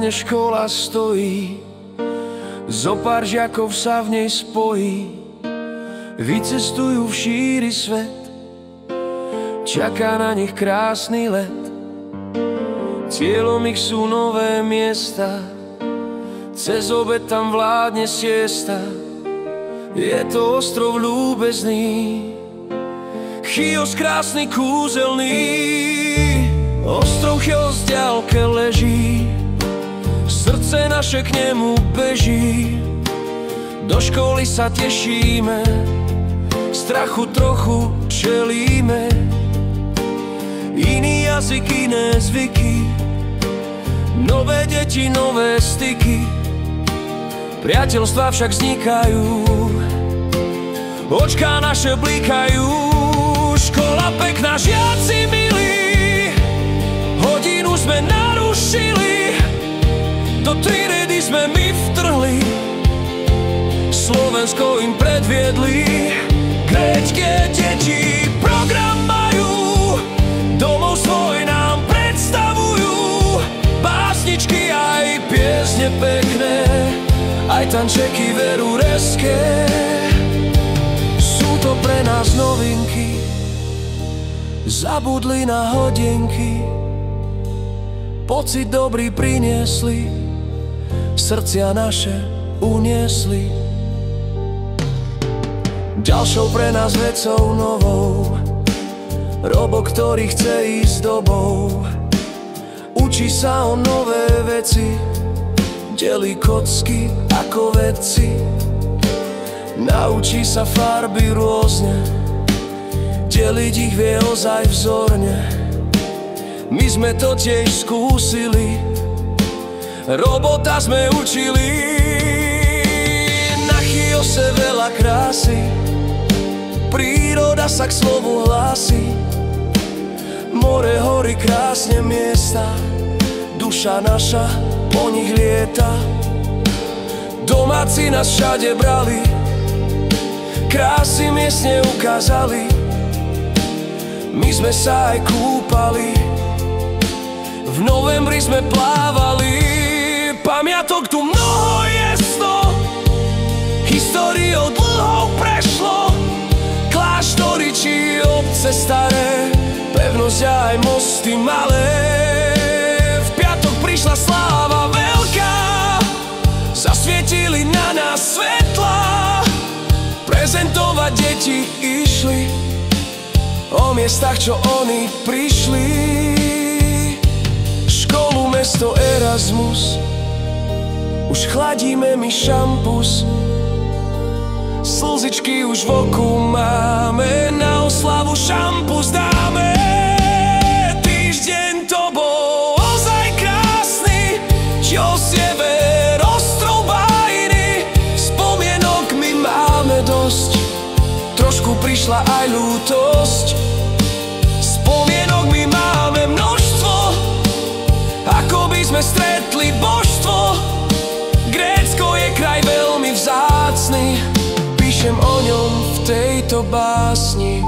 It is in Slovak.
prázdne škola stojí, zopár žiakov sa v nej spojí, vycestujú v šíri svet, čaká na nich krásny let. Cieľom ich sú nové miesta, cez obed tam vládne siesta. Je to ostrov ľúbezný, Chios krásny, kúzelný. Ostrov Chios v diaľke leží, srdce naše k nemu beží. Do školy sa tešíme, strachu trochu čelíme. Iný jazyk, iné zvyky, nové deti, nové styky. Priateľstvá však vznikajú, očká naše blikajú. Škola pekná, žiaci milí, hodinu sme narušili, do triedy sme my vtrhli, Slovensko im predviedli. Grécke deti program majú, domov svoj nám predstavujú, básničky aj piesne pekné, aj tančeky verureské. Sú to pre nás novinky, zabudli na hodinky, pocit dobrý priniesli, srdcia naše uniesli. Ďalšou pre nás vecou novou, Robo, ktorý chce ísť dobou, učí sa o nové veci, delí kocky ako vedci. Naučí sa farby rôzne, deliť ich vie ozaj vzorne. My sme to tiež skúsili, robota sme učili. Na Chiose veľa krásy, príroda sa k slovu hlási. More, hory, krásne miesta, duša naša po nich lieta. Domáci nás všade brali, krásy miestne ukázali. My sme sa aj kúpali, v novembri sme plávali. Pamiatok tu mnoho je sto, históriou dlhou prešlo. Kláštory či obce staré, pevnosť aj mosty malé. V piatok prišla sláva veľká, zasvietili na nás svetlá. Prezentovať deti išli o miestach, čo oni prišli. Školu mesto Erasmus, už chladíme my šampus. Slzičky už v oku máme, na oslavu šampus dáme. Týždeň to bol ozaj krásny, Chios je ver, ostrov bájny. Spomienok my máme dosť, trošku prišla aj ľútosť. Spomienok my máme množstvo, ako by sme stretli božstvo. Grécko je kraj veľmi vzácny, píšem o ňom v tejto básni.